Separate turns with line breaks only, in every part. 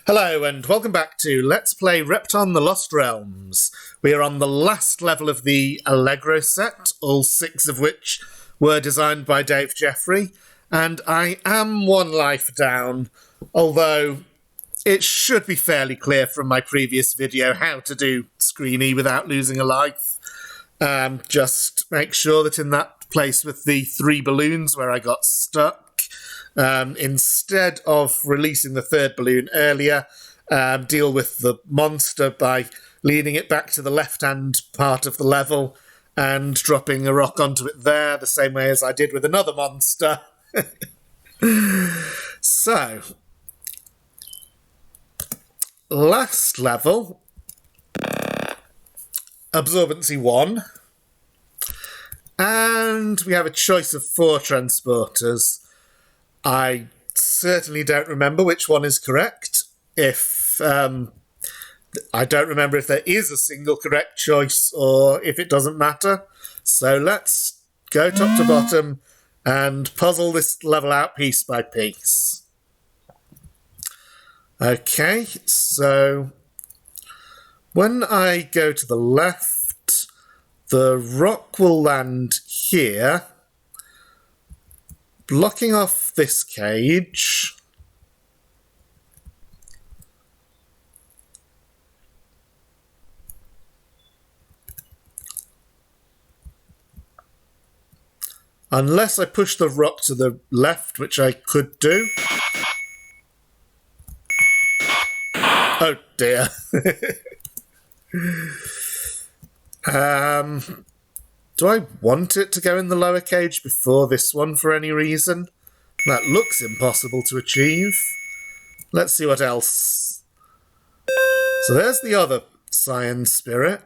Hello and welcome back to Let's Play Repton the Lost Realms. We are on the last level of the Allegro set, all 6 of which were designed by Dave Jeffrey, and I am 1 life down, although it should be fairly clear from my previous video how to do Screeny without losing a life. Just make sure that in that place with the 3 balloons where I got stuck, instead of releasing the 3rd balloon earlier, deal with the monster by leading it back to the left-hand part of the level and dropping a rock onto it there, the same way as I did with another monster. So, last level, Absorbency 1, and we have a choice of 4 transporters. I certainly don't remember which one is correct. I don't remember if there is a single correct choice or if it doesn't matter. So let's go top to bottom and puzzle this level out piece by piece. Okay, so when I go to the left, the rock will land here, blocking off this cage. Unless I push the rock to the left, which I could do. Oh dear. Do I want it to go in the lower cage before this one for any reason? That looks impossible to achieve. Let's see what else. So there's the other Scion Spirit.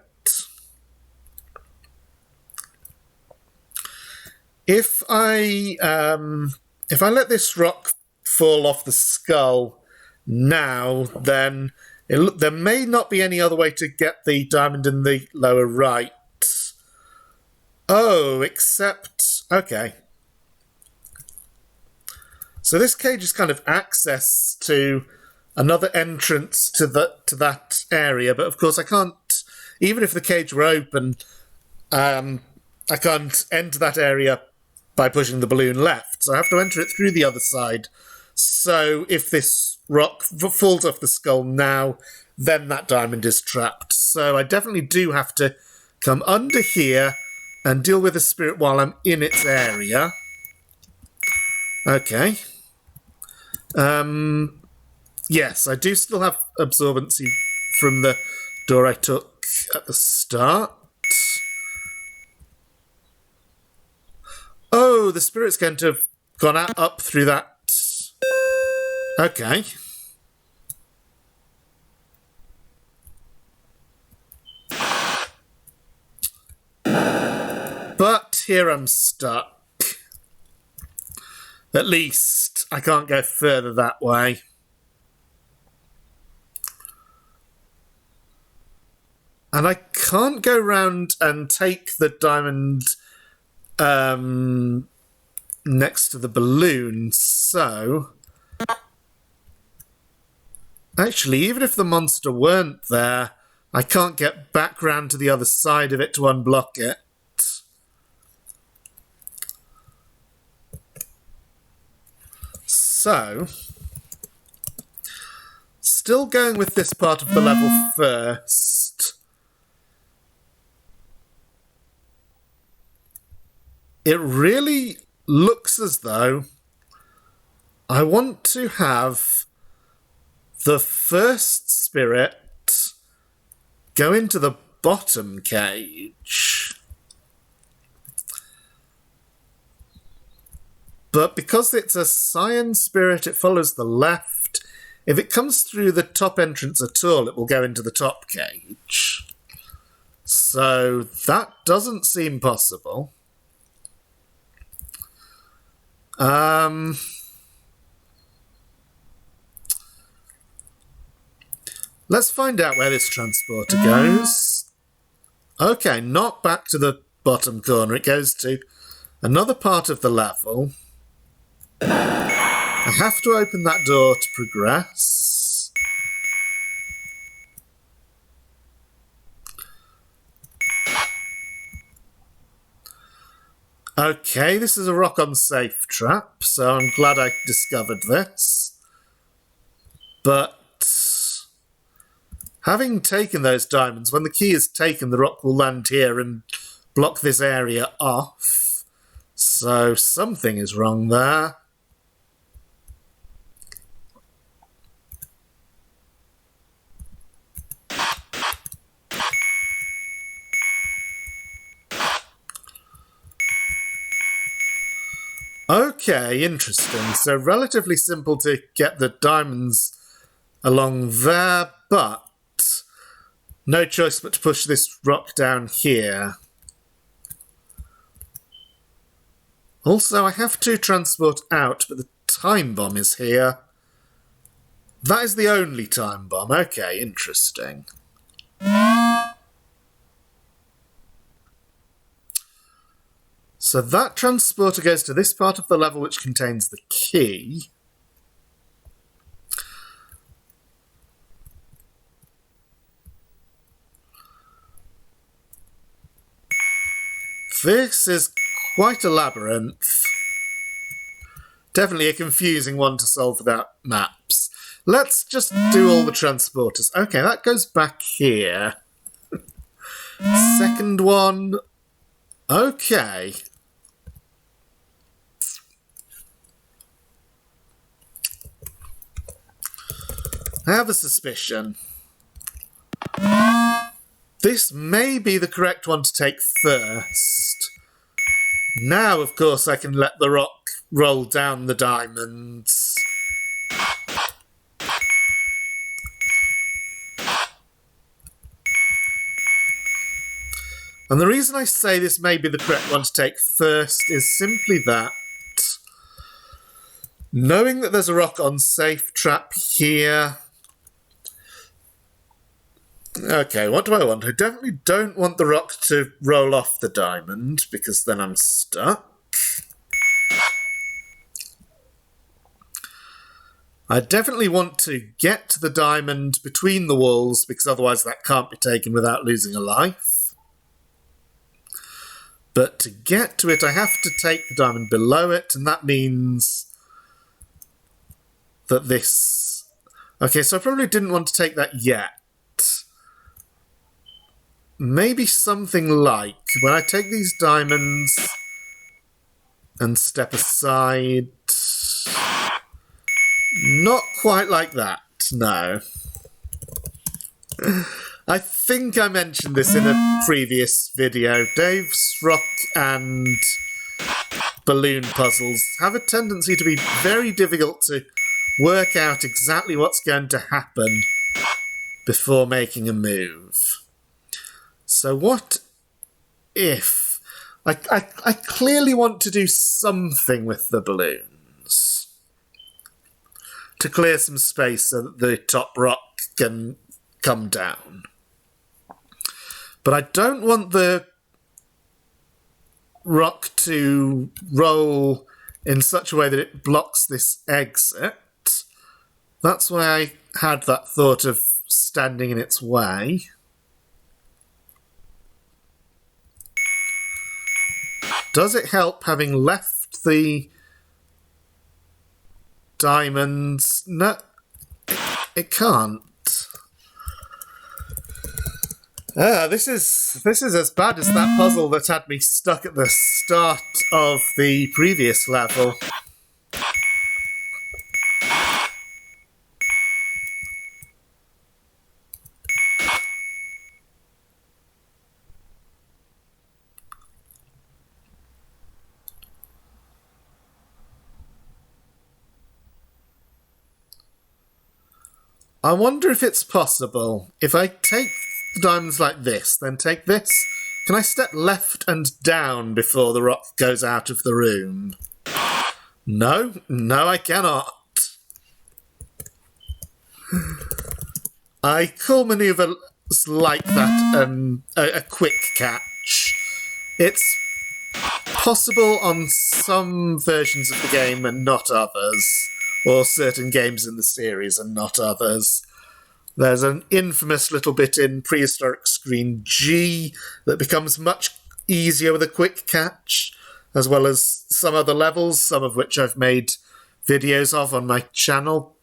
If I let this rock fall off the skull now, then there may not be any other way to get the diamond in the lower right. Oh, except... okay. So this cage is kind of access to another entrance to that area, but of course I can't... even if the cage were open, I can't enter that area by pushing the balloon left, so I have to enter it through the other side. So if this rock falls off the skull now, then that diamond is trapped. So I definitely do have to come under here and deal with the spirit while I'm in its area. Okay. Yes, I do still have absorbency from the door I took at the start. Oh, the spirit's going to have gone up through that. Okay. But here I'm stuck. At least I can't go further that way. And I can't go round and take the diamond next to the balloon, so... actually, even if the monster weren't there, I can't get back round to the other side of it to unblock it. So, still going with this part of the level first. It really looks as though I want to have the first spirit go into the bottom cage. But because it's a Scion Spirit, it follows the left. If it comes through the top entrance at all, it will go into the top cage. So that doesn't seem possible. Let's find out where this transporter goes. Okay, not back to the bottom corner. It goes to another part of the level. I have to open that door to progress. Okay, this is a rock unsafe trap, so I'm glad I discovered this. But having taken those diamonds, when the key is taken, the rock will land here and block this area off. So something is wrong there. Okay, interesting. So relatively simple to get the diamonds along there, but no choice but to push this rock down here. Also, I have to transport out, but the time bomb is here. That is the only time bomb. Okay, interesting. So that transporter goes to this part of the level which contains the key. This is quite a labyrinth. Definitely a confusing one to solve without maps. Let's just do all the transporters. Okay, that goes back here. Second one. Okay. I have a suspicion. This may be the correct one to take first. Now, of course, I can let the rock roll down the diamonds. And the reason I say this may be the correct one to take first is simply that, knowing that there's a rock unsafe trap here. Okay, what do I want? I definitely don't want the rock to roll off the diamond, because then I'm stuck. I definitely want to get the diamond between the walls, because otherwise that can't be taken without losing a life. But to get to it, I have to take the diamond below it, and that means that this... Okay, so I probably didn't want to take that yet. Maybe something like, when I take these diamonds and step aside... Not quite like that, no. I think I mentioned this in a previous video. Dave's rock and balloon puzzles have a tendency to be very difficult to work out exactly what's going to happen before making a move. So what if... I clearly want to do something with the balloons to clear some space so that the top rock can come down. But I don't want the rock to roll in such a way that it blocks this exit. That's why I had that thought of standing in its way. Does it help having left the diamonds? No, it can't. This is as bad as that puzzle that had me stuck at the start of the previous level. I wonder if it's possible. If I take the diamonds like this, then take this, can I step left and down before the rock goes out of the room? No, I cannot. I call manoeuvres like that a quick catch. It's possible on some versions of the game and not others, or certain games in the series and not others. There's an infamous little bit in Prehistoric Screen G that becomes much easier with a quick catch, as well as some other levels, some of which I've made videos of on my channel.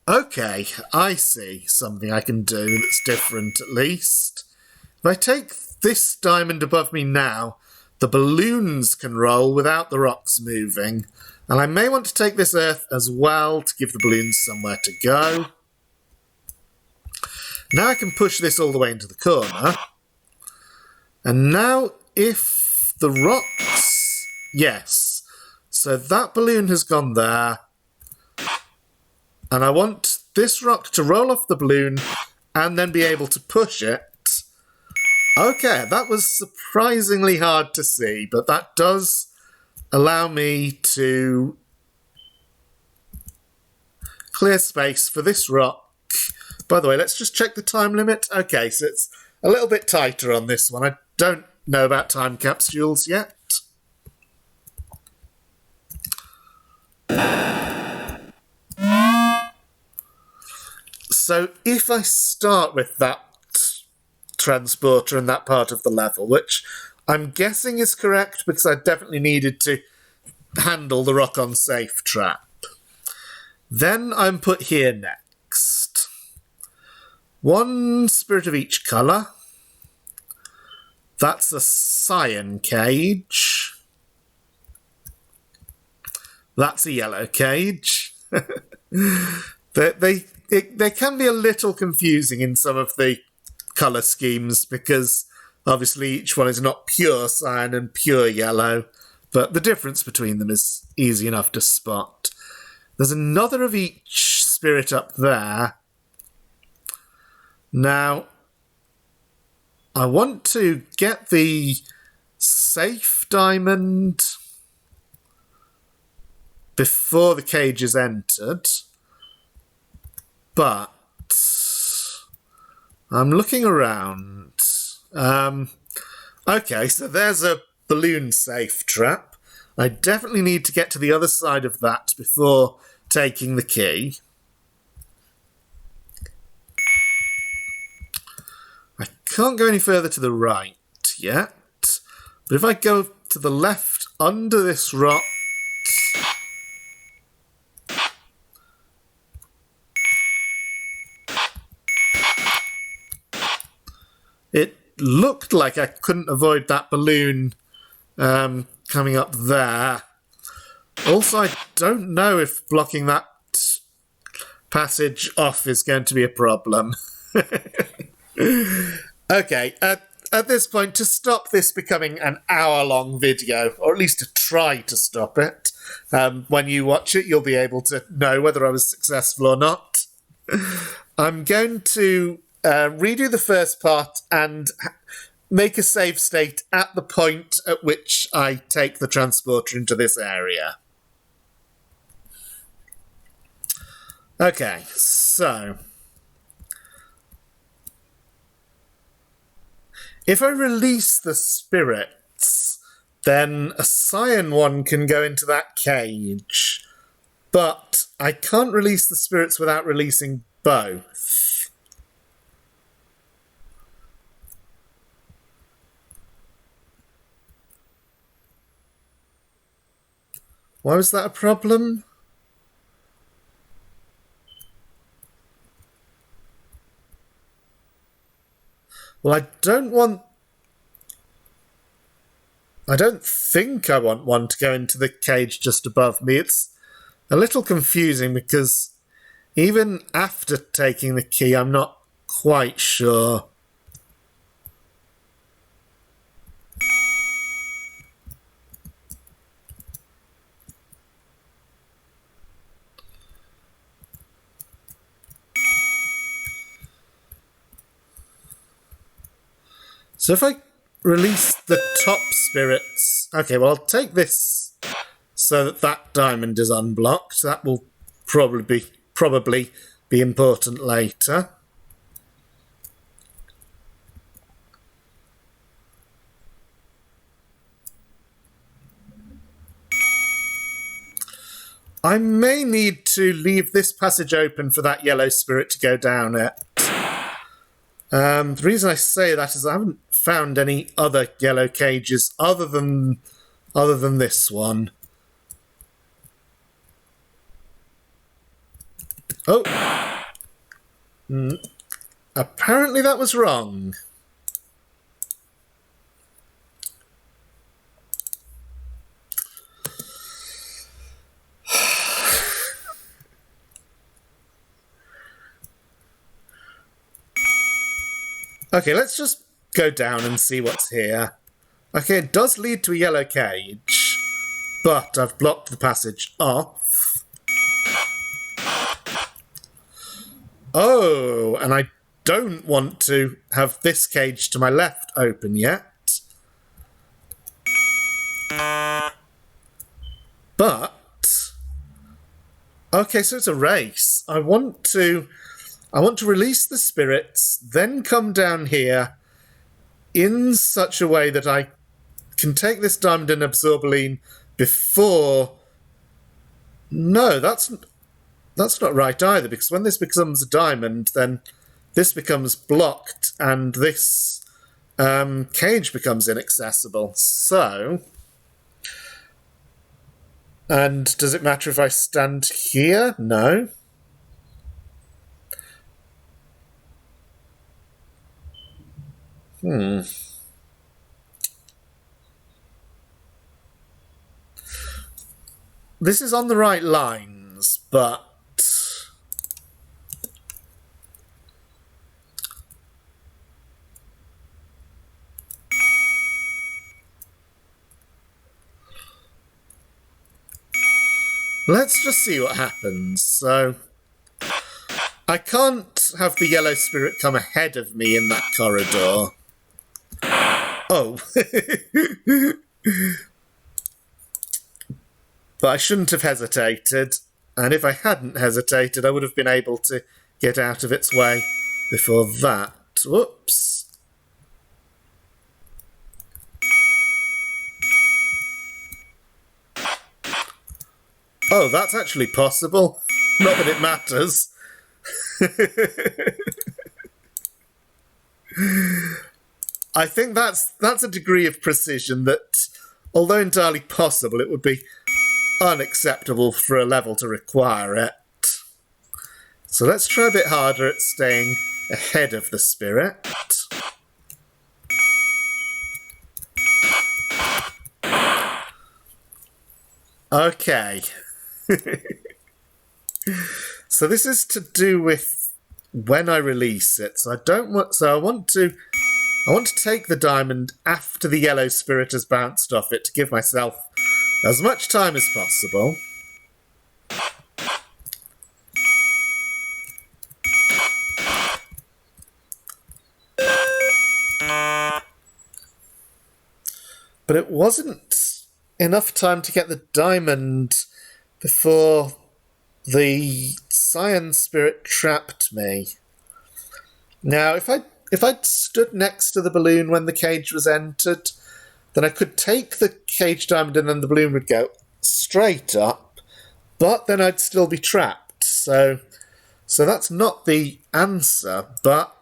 Okay, I see something I can do that's different at least. If I take this diamond above me now, the balloons can roll without the rocks moving. And I may want to take this earth as well to give the balloons somewhere to go. Now I can push this all the way into the corner. And now if the rocks... Yes. So that balloon has gone there. And I want this rock to roll off the balloon and then be able to push it. Okay, that was surprisingly hard to see, but that does allow me to clear space for this rock. By the way, let's just check the time limit. Okay, so it's a little bit tighter on this one. I don't know about time capsules yet. So if I start with that transporter in that part of the level, which I'm guessing is correct because I definitely needed to handle the rock-on safe trap. Then I'm put here next. One spirit of each colour. That's a cyan cage. That's a yellow cage. They can be a little confusing in some of the colour schemes because obviously each one is not pure cyan and pure yellow, but the difference between them is easy enough to spot. There's another of each spirit up there. Now, I want to get the safe diamond before the cage is entered, but I'm looking around. Okay, so there's a balloon safe trap. I definitely need to get to the other side of that before taking the key. I can't go any further to the right yet, but if I go to the left under this rock, it looked like I couldn't avoid that balloon coming up there. Also, I don't know if blocking that passage off is going to be a problem. Okay, at this point, to stop this becoming an hour-long video, or at least to try to stop it, when you watch it, you'll be able to know whether I was successful or not. I'm going to redo the first part and make a save state at the point at which I take the transporter into this area. Okay, so if I release the spirits, then a cyan one can go into that cage, but I can't release the spirits without releasing both. Why was that a problem? Well, I don't think I want one to go into the cage just above me. It's a little confusing because even after taking the key, I'm not quite sure. So if I release the top spirits... Okay, well, I'll take this so that that diamond is unblocked. That will probably be important later. I may need to leave this passage open for that yellow spirit to go down it. The reason I say that is I haven't found any other yellow cages other than this one. Oh! Apparently that was wrong. Okay, let's just go down and see what's here. Okay, it does lead to a yellow cage, but I've blocked the passage off. Oh, and I don't want to have this cage to my left open yet. But okay, so it's a race. I want to release the spirits, then come down here in such a way that I can take this diamond and absorbaline before... No, that's not right either, because when this becomes a diamond, then this becomes blocked and this cage becomes inaccessible. So... And does it matter if I stand here? No. This is on the right lines, but... Let's just see what happens. So, I can't have the yellow spirit come ahead of me in that corridor. Oh. But I shouldn't have hesitated. And if I hadn't hesitated, I would have been able to get out of its way before that. Whoops. Oh, that's actually possible. Not that it matters. I think that's a degree of precision that, although entirely possible, it would be unacceptable for a level to require it. So let's try a bit harder at staying ahead of the spirit. Okay. So this is to do with when I release it. So I want to take the diamond after the yellow spirit has bounced off it to give myself as much time as possible. But it wasn't enough time to get the diamond before the cyan spirit trapped me. Now, if I'd stood next to the balloon when the cage was entered, then I could take the cage diamond and then the balloon would go straight up, but then I'd still be trapped. So that's not the answer, but...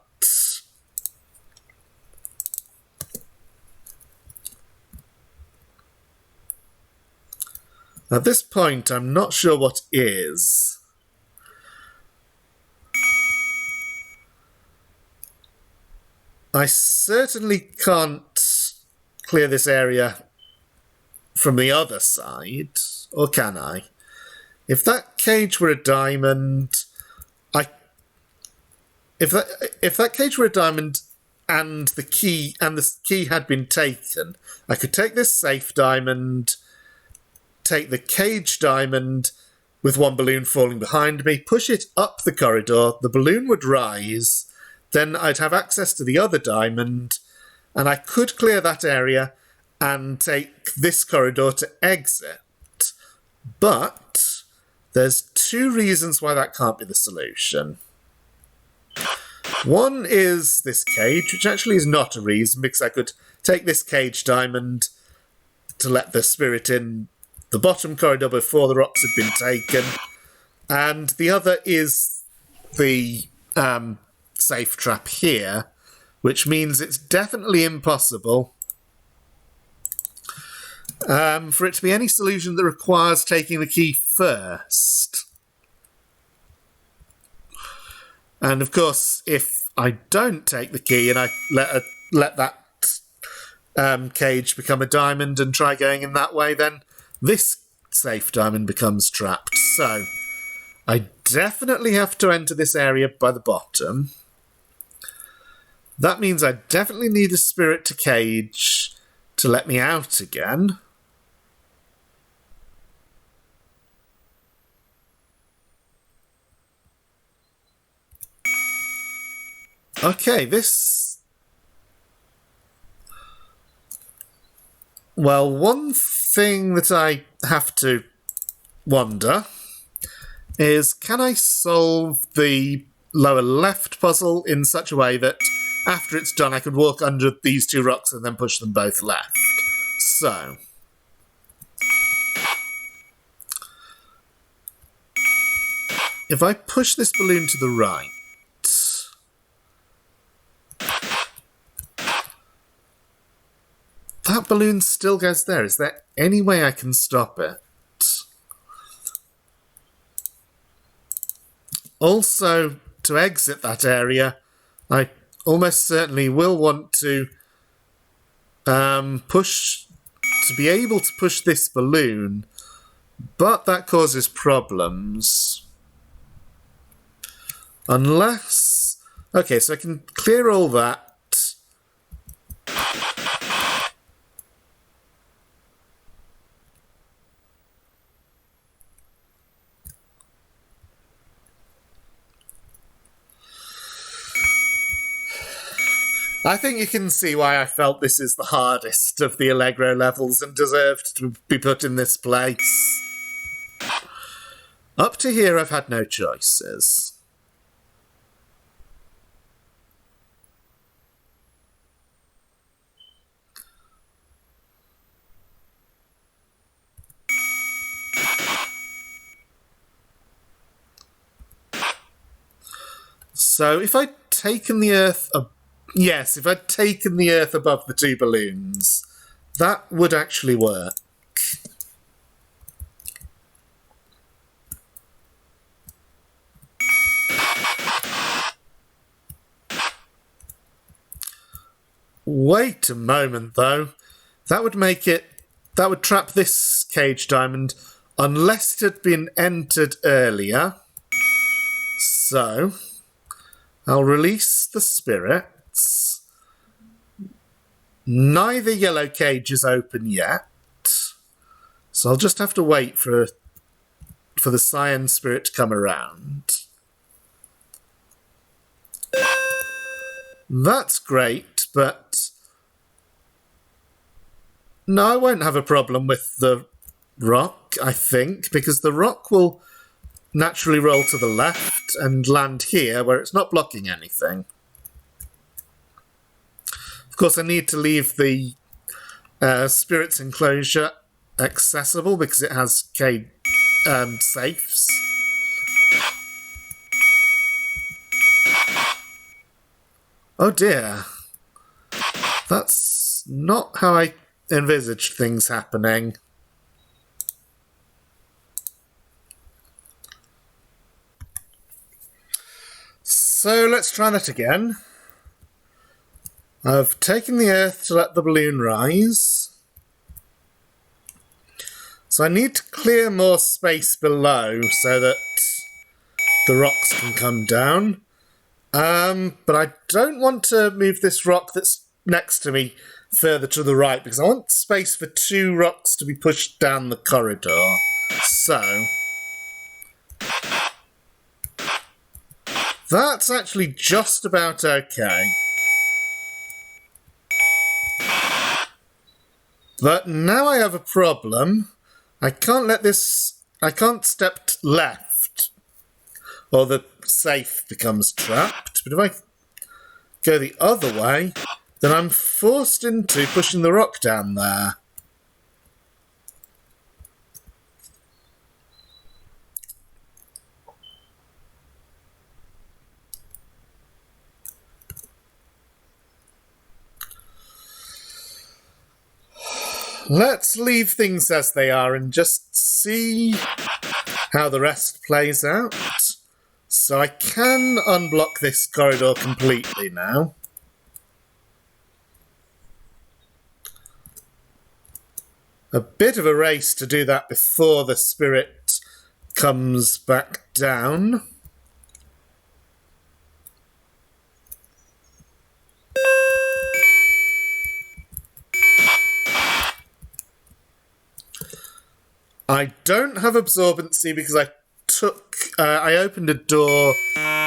At this point, I'm not sure what is. I certainly can't clear this area from the other side, or can I? If that cage were a diamond, if that cage were a diamond and the key had been taken, I could take this safe diamond, take the cage diamond with one balloon falling behind me, push it up the corridor, the balloon would rise, then I'd have access to the other diamond, and I could clear that area and take this corridor to exit. But there's two reasons why that can't be the solution. One is this cage, which actually is not a reason, because I could take this cage diamond to let the spirit in the bottom corridor before the rocks had been taken. And the other is the safe trap here. which means it's definitely impossible for it to be any solution that requires taking the key first. And of course, if I don't take the key and I let that cage become a diamond and try going in that way, then this safe diamond becomes trapped. So I definitely have to enter this area by the bottom. That means I definitely need a spirit to cage to let me out again. Okay, this... Well, one thing that I have to wonder is, can I solve the lower left puzzle in such a way that after it's done I could walk under these two rocks and then push them both left? So... if I push this balloon to the right... that balloon still goes there. Is there any way I can stop it? Also, to exit that area, I almost certainly will want to be able to push this balloon, but that causes problems. Unless... okay, so I can clear all that. I think you can see why I felt this is the hardest of the Allegro levels and deserved to be put in this place. Up to here I've had no choices. So if I'd taken the earth... yes, if I'd taken the earth above the two balloons, that would actually work. Wait a moment, though. That would make it... that would trap this cage diamond unless it had been entered earlier. So... I'll release the spirits. Neither yellow cage is open yet, so I'll just have to wait for the cyan spirit to come around. That's great, but no, I won't have a problem with the rock, I think, because the rock will naturally roll to the left and land here where it's not blocking anything. Of course, I need to leave the spirit's enclosure accessible because it has safes. Oh dear. That's not how I envisaged things happening. So let's try that again. I've taken the earth to let the balloon rise. So I need to clear more space below so that the rocks can come down. But I don't want to move this rock that's next to me further to the right because I want space for two rocks to be pushed down the corridor. So... that's actually just about okay. But now I have a problem. I can't step left, or the safe becomes trapped. But if I go the other way, then I'm forced into pushing the rock down there. let's leave things as they are and just see how the rest plays out. So I can unblock this corridor completely now. A bit of a race to do that before the spirit comes back down. I don't have absorbency because I opened a door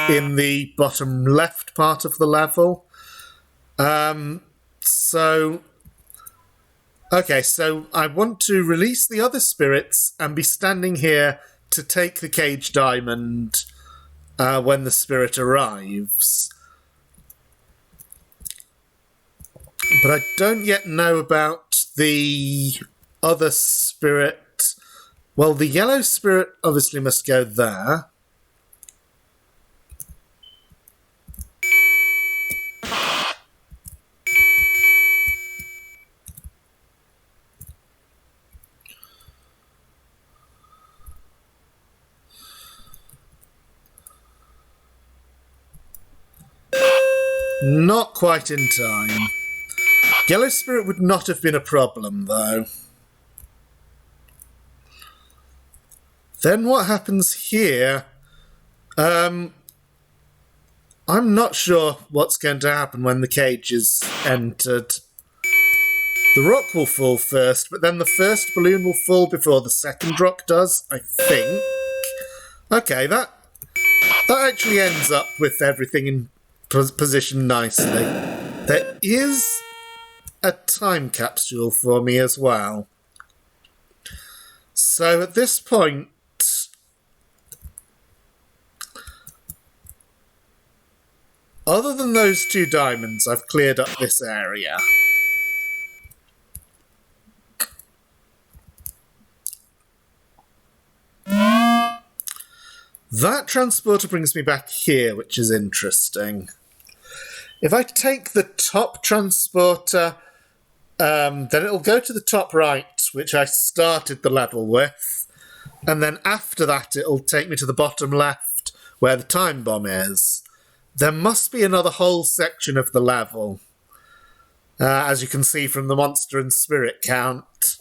in the bottom left part of the level. So I want to release the other spirits and be standing here to take the cage diamond when the spirit arrives. But I don't yet know about the other spirit. Well, the yellow spirit obviously must go there. Not quite in time. Yellow spirit would not have been a problem, though. Then what happens here? I'm not sure what's going to happen when the cage is entered. The rock will fall first, but then the first balloon will fall before the second rock does, I think. Okay, that actually ends up with everything in position nicely. There is a time capsule for me as well. So at this point, other than those 2 diamonds, I've cleared up this area. That transporter brings me back here, which is interesting. If I take the top transporter, then it'll go to the top right, which I started the level with. And then after that, it'll take me to the bottom left, where the time bomb is. There must be another whole section of the level, as you can see from the monster and spirit count.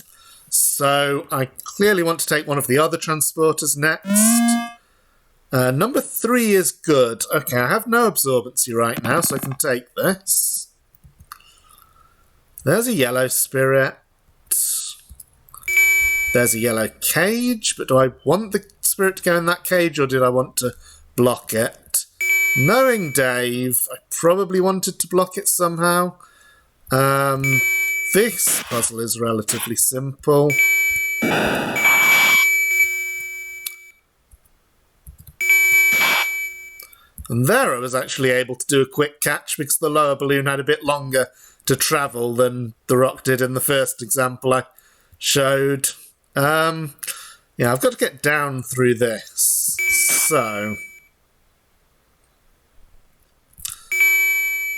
So I clearly want to take one of the other transporters next. Number 3 is good. Okay, I have no absorbency right now, so I can take this. There's a yellow spirit. There's a yellow cage, but do I want the spirit to go in that cage, or did I want to block it? Knowing Dave, I probably wanted to block it somehow. This puzzle is relatively simple. And there I was actually able to do a quick catch because the lower balloon had a bit longer to travel than the rock did in the first example I showed. Yeah, I've got to get down through this. So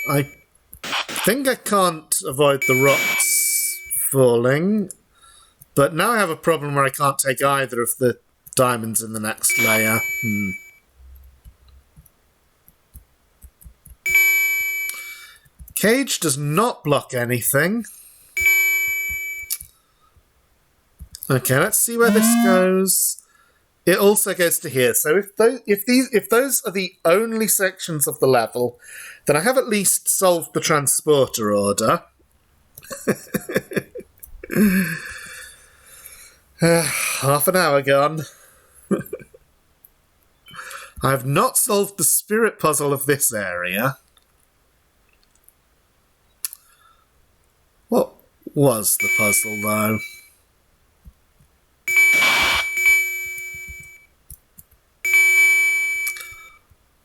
I think I can't avoid the rocks falling, but now I have a problem where I can't take either of the diamonds in the next layer. Cage does not block anything. Okay, let's see where this goes. It also goes to here. So if those are the only sections of the level, then I have at least solved the transporter order. Half an hour gone. I have not solved the spirit puzzle of this area. What was the puzzle, though?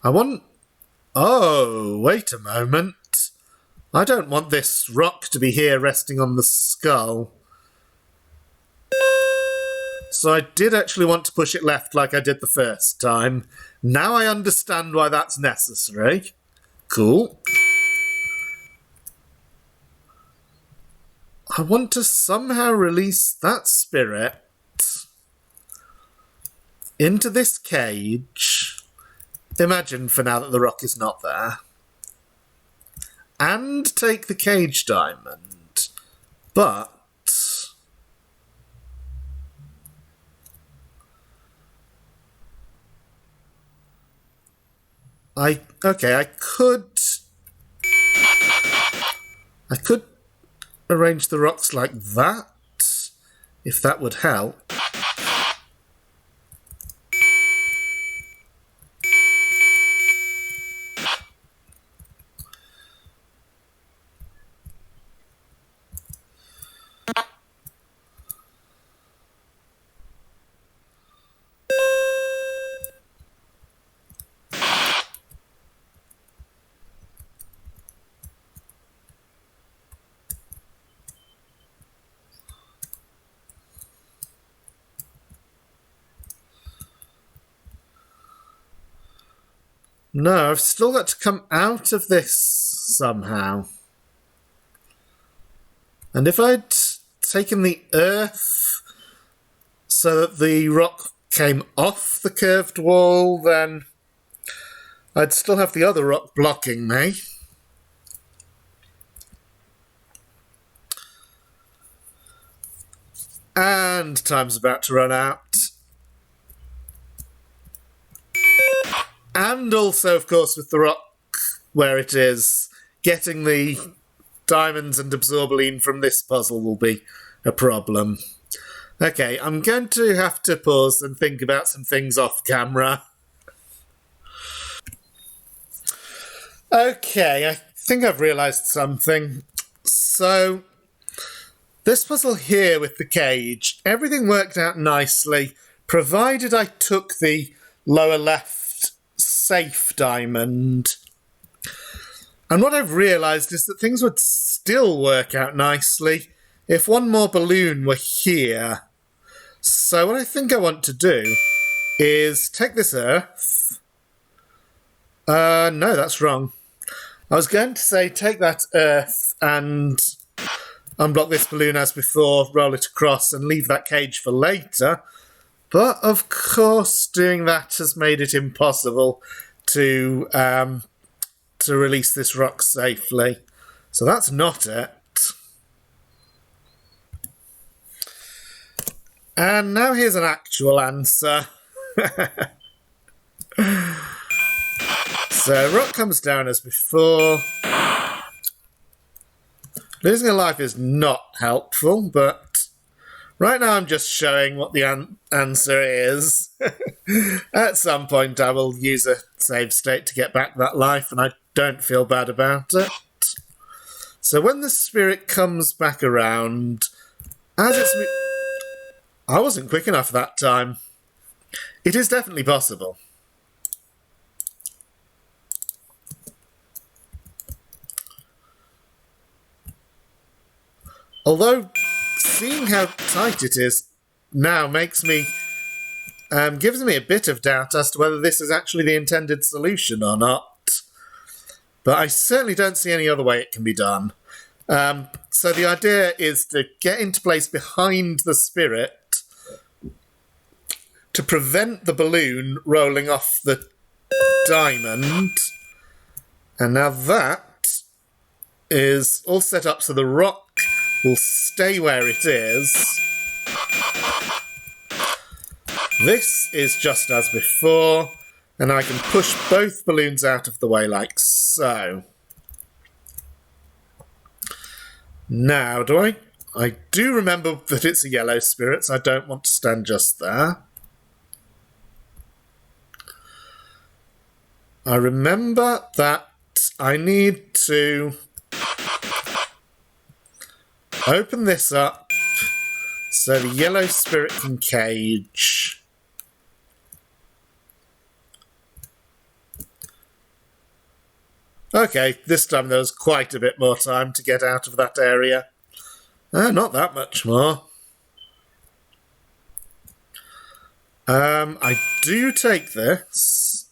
I want... Oh, wait a moment. I don't want this rock to be here resting on the skull. So I did actually want to push it left like I did the first time. Now I understand why that's necessary. Cool. I want to somehow release that spirit into this cage. Imagine for now that the rock is not there. And take the cage diamond. But I could arrange the rocks like that, if that would help. No, I've still got to come out of this somehow. And if I'd taken the earth so that the rock came off the curved wall, then I'd still have the other rock blocking me. And time's about to run out. And also, of course, with the rock where it is, getting the diamonds and absorbaline from this puzzle will be a problem. Okay, I'm going to have to pause and think about some things off camera. Okay, I think I've realised something. So, this puzzle here with the cage, everything worked out nicely, provided I took the lower left safe diamond. And what I've realised is that things would still work out nicely if one more balloon were here. So what I think I want to do is take this earth. No, that's wrong. I was going to say take that earth and unblock this balloon as before, roll it across and leave that cage for later. But, of course, doing that has made it impossible to release this rock safely. So that's not it. And now here's an actual answer. So, rock comes down as before. Losing a life is not helpful, but right now I'm just showing what the answer is. At some point I will use a save state to get back that life, and I don't feel bad about it. So when the spirit comes back around, as it's... I wasn't quick enough that time. It is definitely possible. Although, seeing how tight it is now makes me... gives me a bit of doubt as to whether this is actually the intended solution or not. But I certainly don't see any other way it can be done. So the idea is to get into place behind the spirit to prevent the balloon rolling off the diamond. And now that is all set up so the rock will stay where it is. This is just as before, and I can push both balloons out of the way like so. Now, I do remember that it's a yellow spirit, so I don't want to stand just there. I remember that I need to open this up so the yellow spirit can cage. Okay, this time there was quite a bit more time to get out of that area. Not that much more. I do take this.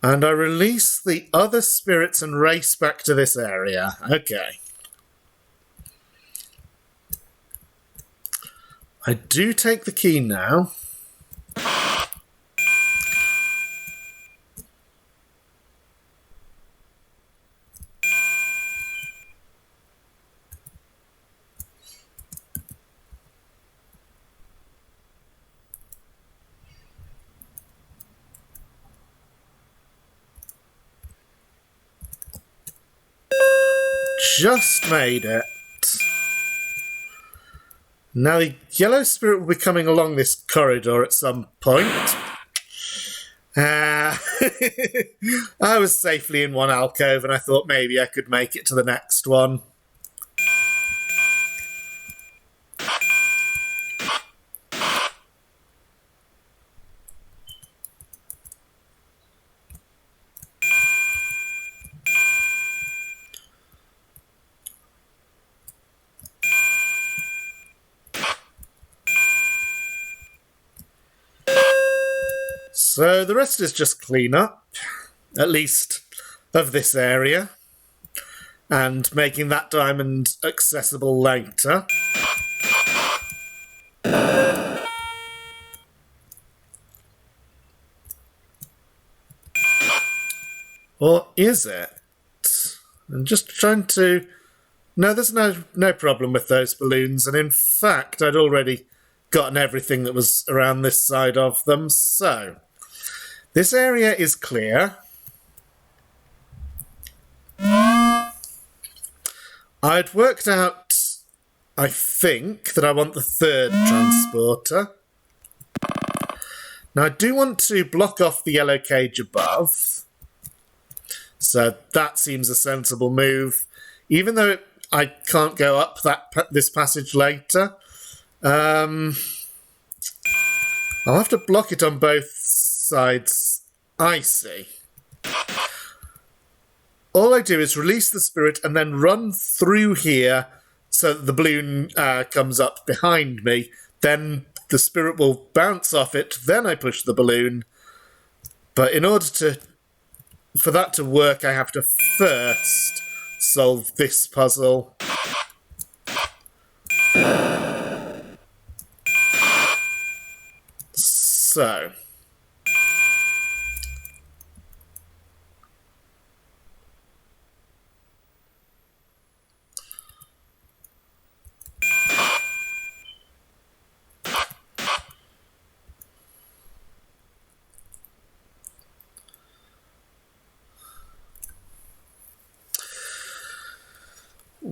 And I release the other spirits and race back to this area. Okay. I do take the key now. Just made it. Now the yellow spirit will be coming along this corridor at some point. I was safely in one alcove and I thought maybe I could make it to the next one. So the rest is just clean up, at least of this area, and making that diamond accessible later. Or is it? I'm just trying to... No, there's no problem with those balloons, and in fact I'd already gotten everything that was around this side of them, so... This area is clear. I'd worked out, I think, that I want the third transporter. Now I do want to block off the yellow cage above. So that seems a sensible move. Even though I can't go up this passage later. I'll have to block it on both sides. I see. All I do is release the spirit and then run through here so that the balloon comes up behind me. Then the spirit will bounce off it. Then I push the balloon. But in order for that to work, I have to first solve this puzzle. So...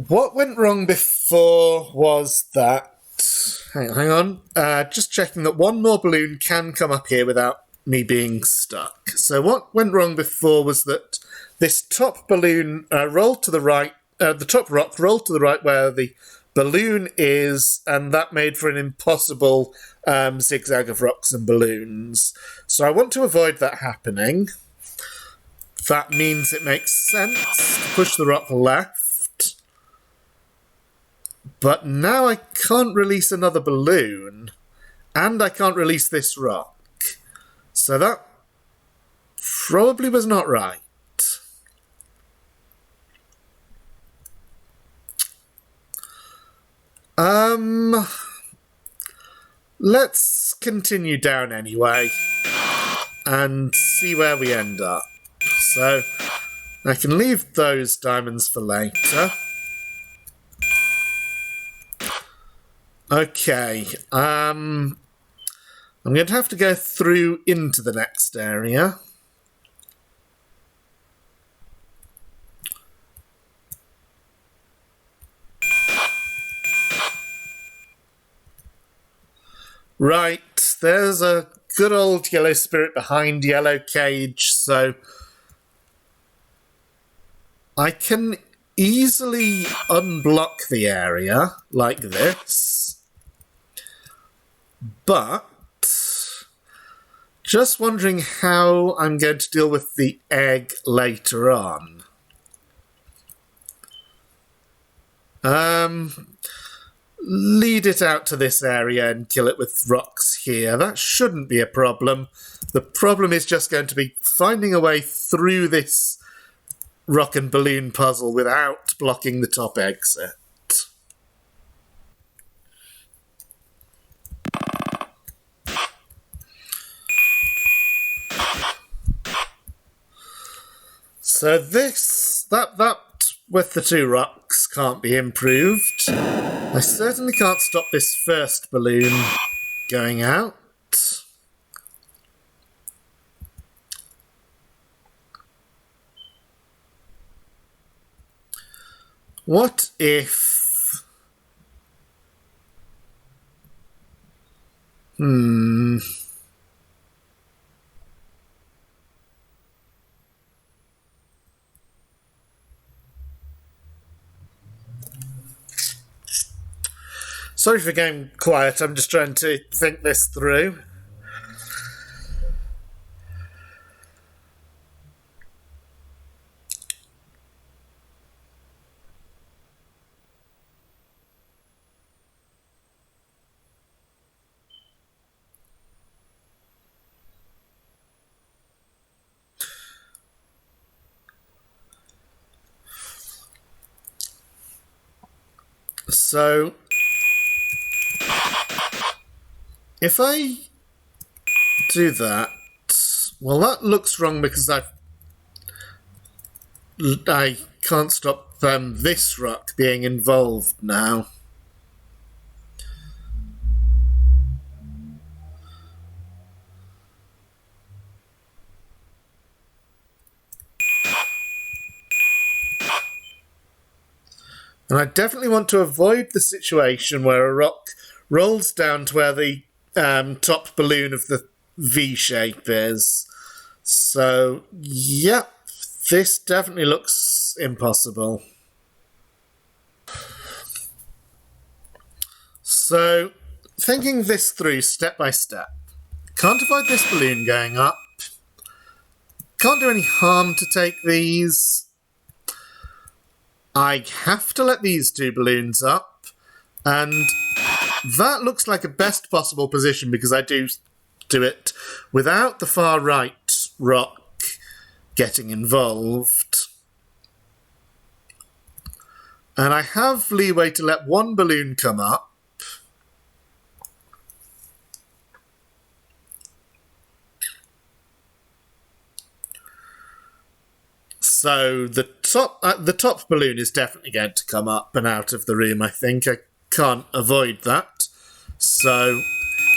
What went wrong before was that... Hang on. Just checking that one more balloon can come up here without me being stuck. So what went wrong before was that this top balloon rolled to the right... the top rock rolled to the right where the balloon is, and that made for an impossible zigzag of rocks and balloons. So I want to avoid that happening. That means it makes sense to push the rock left. But now I can't release another balloon, and I can't release this rock. So that probably was not right. Let's continue down anyway, and see where we end up. So, I can leave those diamonds for later. Okay, I'm going to have to go through into the next area. Right, there's a good old yellow spirit behind yellow cage, so I can easily unblock the area like this. But just wondering how I'm going to deal with the egg later on. Lead it out to this area and kill it with rocks here. That shouldn't be a problem. The problem is just going to be finding a way through this rock and balloon puzzle without blocking the top exit. So that with the two rocks can't be improved. I certainly can't stop this first balloon going out. What if... Sorry for going quiet, I'm just trying to think this through. So, if I do that, well, that looks wrong because I can't stop this rock being involved now. And I definitely want to avoid the situation where a rock rolls down to where the top balloon of the V shape is. So, yep, this definitely looks impossible. So, thinking this through step by step. Can't avoid this balloon going up. Can't do any harm to take these. I have to let these two balloons up, and that looks like a best possible position because I do it without the far right rock getting involved. And I have leeway to let one balloon come up. So the top balloon is definitely going to come up and out of the room, I think. I can't avoid that. So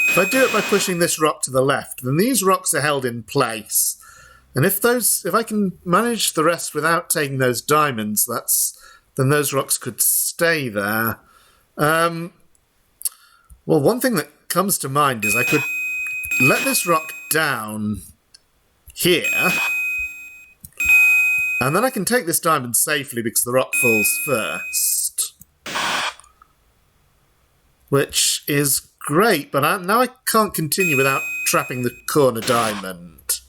if I do it by pushing this rock to the left, then these rocks are held in place. And if I can manage the rest without taking those diamonds, then those rocks could stay there. Well, one thing that comes to mind is I could let this rock down here. And then I can take this diamond safely because the rock falls first. Which is great, but now I can't continue without trapping the corner diamond.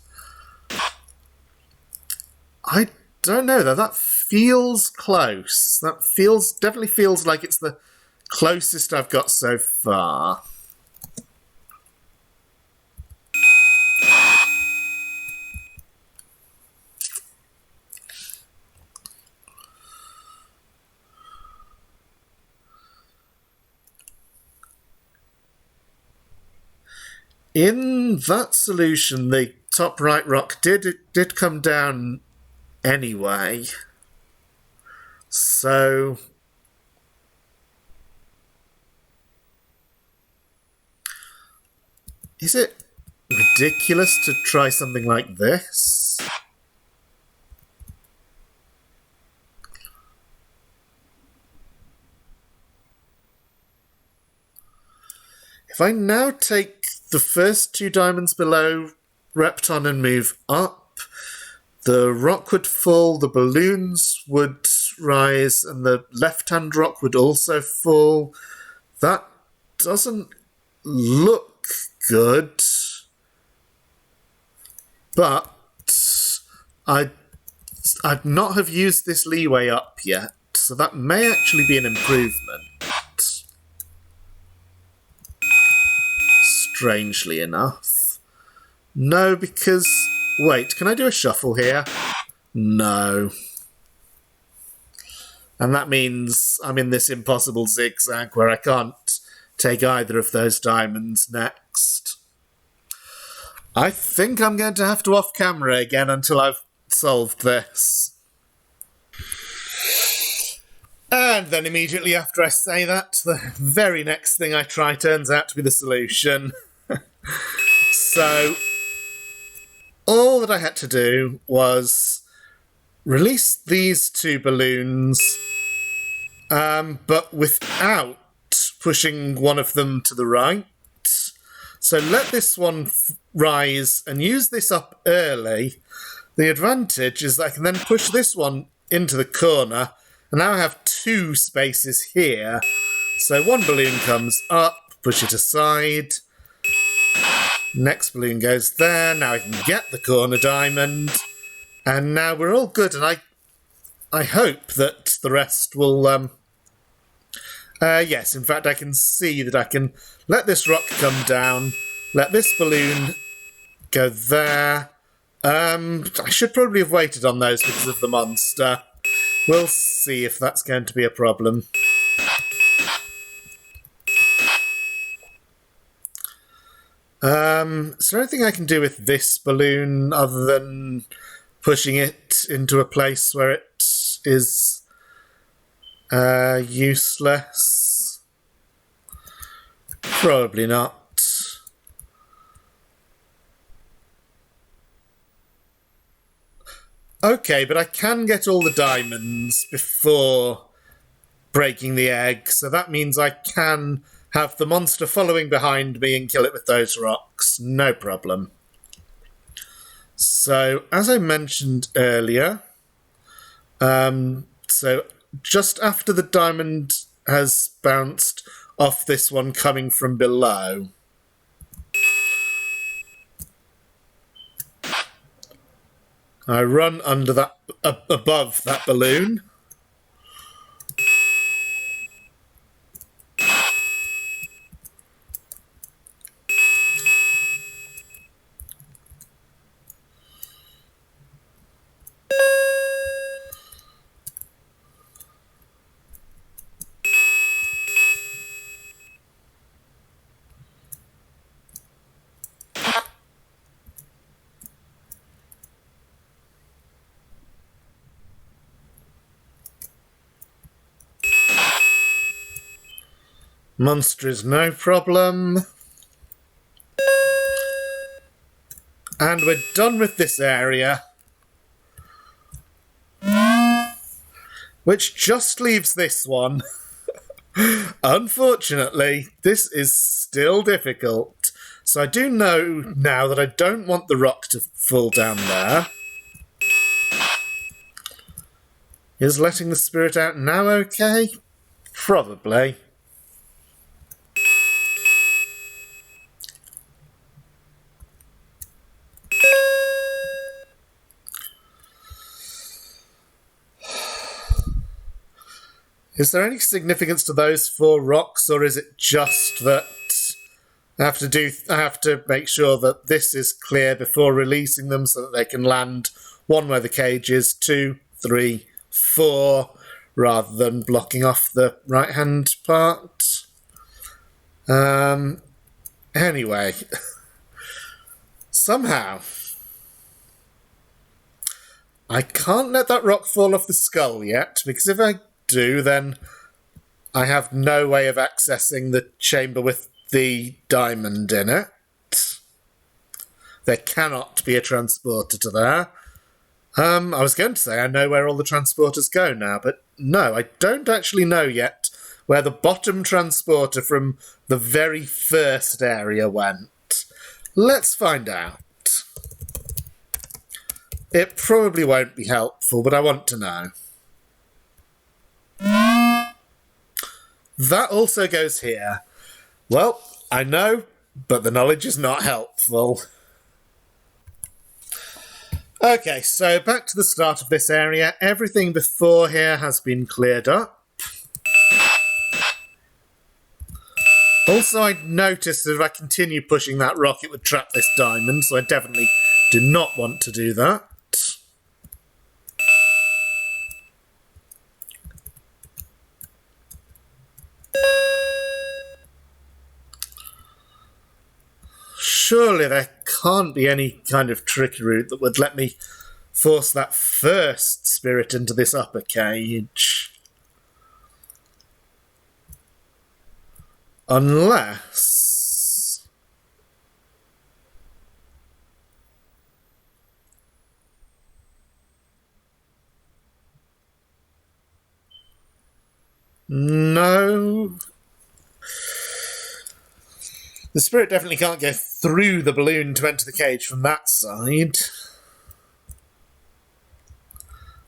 I don't know though, that feels close. That definitely feels like it's the closest I've got so far. In that solution, the top right rock did come down anyway. So is it ridiculous to try something like this? If I now take the first two diamonds below Repton and move up, the rock would fall, the balloons would rise, and the left-hand rock would also fall. That doesn't look good. But I'd not have used this leeway up yet, so that may actually be an improvement. Strangely enough. No, because... Wait, can I do a shuffle here? No. And that means I'm in this impossible zigzag where I can't take either of those diamonds next. I think I'm going to have to off camera again until I've solved this. And then immediately after I say that, the very next thing I try turns out to be the solution. So, all that I had to do was release these two balloons, but without pushing one of them to the right. So let this one rise and use this up early. The advantage is that I can then push this one into the corner, and now I have two spaces here. So one balloon comes up, push it aside. Next balloon goes there. Now I can get the corner diamond. And now we're all good, and I hope that the rest will... yes, in fact, I can see that I can let this rock come down, let this balloon go there. I should probably have waited on those because of the monster. We'll see if that's going to be a problem. Is there anything I can do with this balloon other than pushing it into a place where it is useless? Probably not. Okay, but I can get all the diamonds before breaking the egg, so that means I can have the monster following behind me and kill it with those rocks. No problem. So, as I mentioned earlier, so just after the diamond has bounced off this one coming from below, I run under that, above that balloon. Monster is no problem. And we're done with this area. Which just leaves this one. Unfortunately, this is still difficult. So I do know now that I don't want the rock to fall down there. Is letting the spirit out now okay? Probably. Is there any significance to those 4 rocks, or is it just that I have to make sure that this is clear before releasing them so that they can land 1 where the cage is, 2, 3, 4, rather than blocking off the right-hand part? Anyway, somehow I can't let that rock fall off the skull yet, because if I do, then I have no way of accessing the chamber with the diamond in it. There cannot be a transporter to there. I was going to say I know where all the transporters go now, but no, I don't actually know yet where the bottom transporter from the very first area went. Let's find out. It probably won't be helpful, but I want to know. That also goes here. Well, I know, but the knowledge is not helpful. Okay, so back to the start of this area. Everything before here has been cleared up. Also, I noticed that if I continue pushing that rock, it would trap this diamond, so I definitely do not want to do that. Surely there can't be any kind of tricky route that would let me force that first spirit into this upper cage. Unless... No... The spirit definitely can't go through the balloon to enter the cage from that side.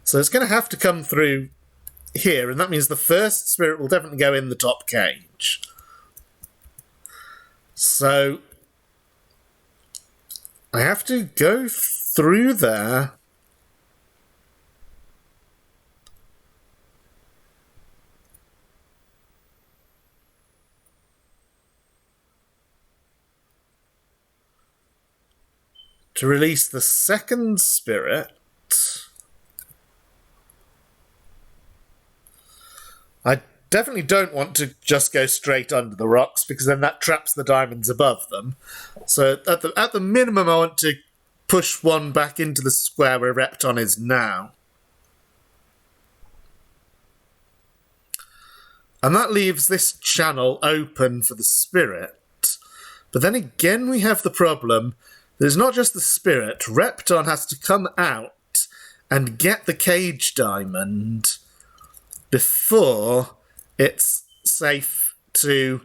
So it's going to have to come through here, and that means the first spirit will definitely go in the top cage. So I have to go through there. To release the second spirit. I definitely don't want to just go straight under the rocks, because then that traps the diamonds above them. So at the minimum, I want to push one back into the square where Repton is now. And that leaves this channel open for the spirit. But then again, we have the problem. There's not just the spirit. Repton has to come out and get the cage diamond before it's safe to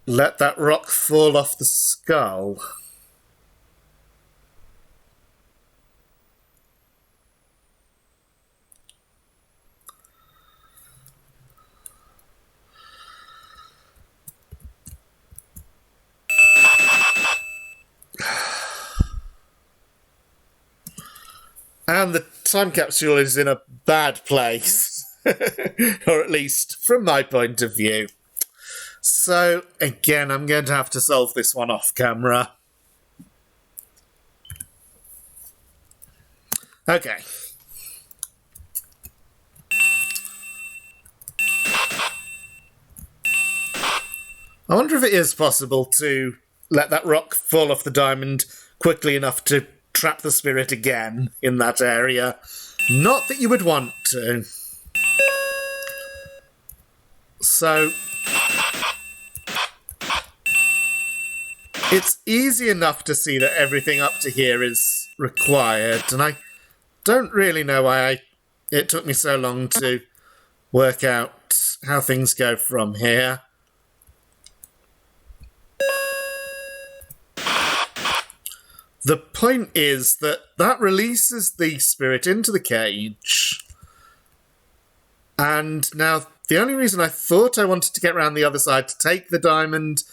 let that rock fall off the skull. And the time capsule is in a bad place, or at least from my point of view. So, again, I'm going to have to solve this one off camera. Okay. I wonder if it is possible to let that rock fall off the diamond quickly enough to trap the spirit again in that area. Not that you would want to. So it's easy enough to see that everything up to here is required, and I don't really know why it took me so long to work out how things go from here. The point is that that releases the spirit into the cage. And now, the only reason I thought I wanted to get around the other side to take the diamond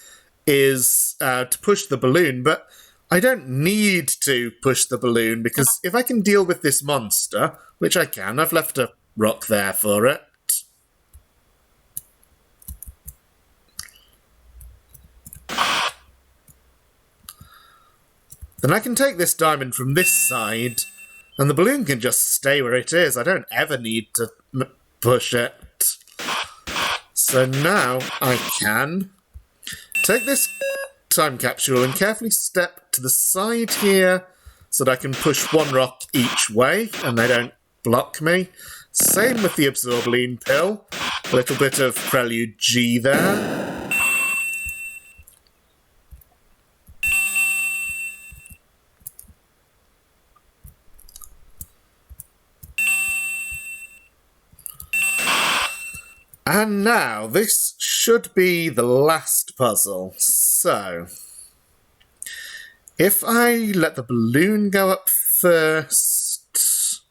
is to push the balloon, but I don't need to push the balloon, because if I can deal with this monster, which I can, I've left a rock there for it. Then I can take this diamond from this side, and the balloon can just stay where it is. I don't ever need to push it. So now I can take this time capsule and carefully step to the side here so that I can push one rock each way and they don't block me. Same with the absorbaline pill. A little bit of prelude G there. And now, this should be the last puzzle. So, if I let the balloon go up first,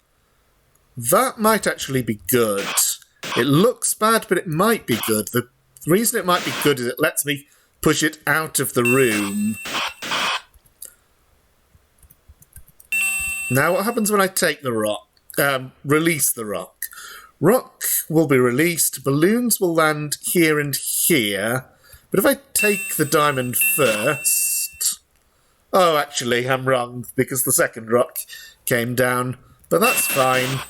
that might actually be good. It looks bad, but it might be good. The reason it might be good is it lets me push it out of the room. Now, what happens when I take the rock? Release the rock. Rock will be released, balloons will land here and here, but if I take the diamond first... Oh, actually, I'm wrong, because the second rock came down, but that's fine,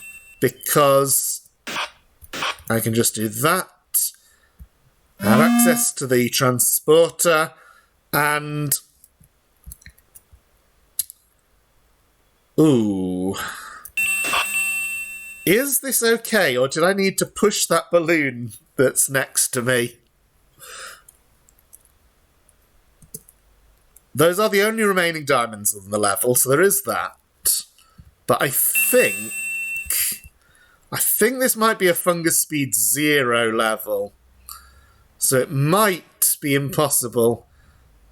because I can just do that, have access to the transporter, and... Ooh... Is this okay, or did I need to push that balloon that's next to me? Those are the only remaining diamonds on the level, so there is that. But I think this might be a fungus speed 0 level. So it might be impossible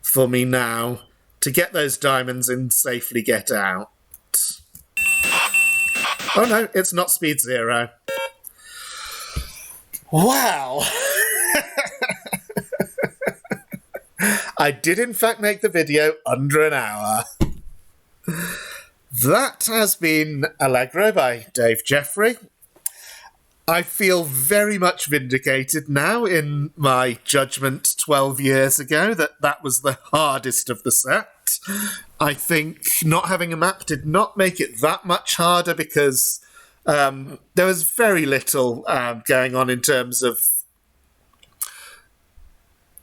for me now to get those diamonds and safely get out. Oh no, it's not speed 0. Wow! I did in fact make the video under an hour. That has been Allegro by Dave Jeffrey. I feel very much vindicated now in my judgment 12 years ago that that was the hardest of the set. I think not having a map did not make it that much harder because there was very little going on in terms of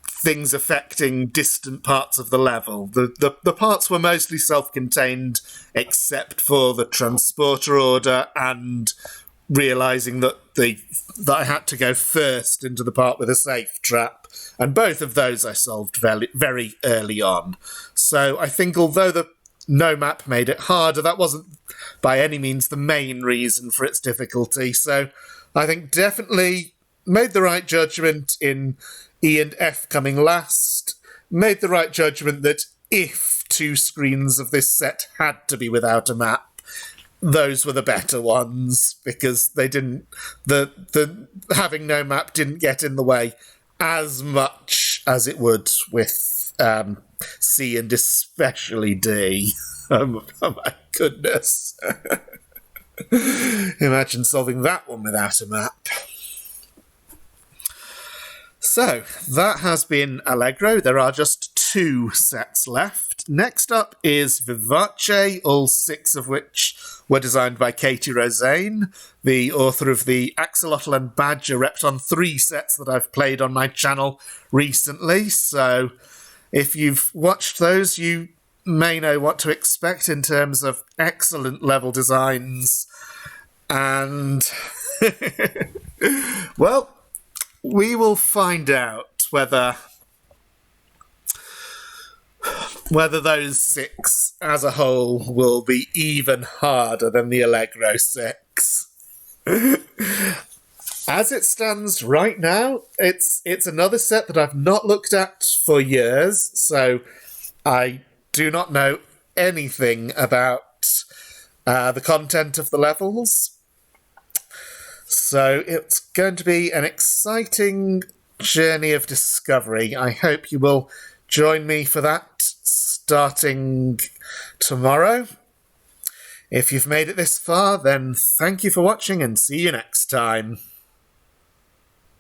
things affecting distant parts of the level. The parts were mostly self-contained except for the transporter order and realising that I had to go first into the part with a safe trap. And both of those I solved very, very early on. So I think although the no map made it harder, that wasn't by any means the main reason for its difficulty. So I think definitely made the right judgment in E and F coming last. Made the right judgment that if 2 screens of this set had to be without a map, those were the better ones because they didn't. The having no map didn't get in the way as much as it would with C and especially D. Oh my goodness. Imagine solving that one without a map. So, that has been Allegro. There are just 2 sets left. Next up is Vivace, all 6 of which were designed by Katie Rosane, the author of the Axolotl and Badger Repton 3 sets that I've played on my channel recently. So, if you've watched those, you may know what to expect in terms of excellent level designs. And, well, we will find out whether those 6 as a whole will be even harder than the Allegro 6. As it stands right now, it's another set that I've not looked at for years, so I do not know anything about the content of the levels. So it's going to be an exciting journey of discovery. I hope you will join me for that starting tomorrow. If you've made it this far, then thank you for watching and see you next time.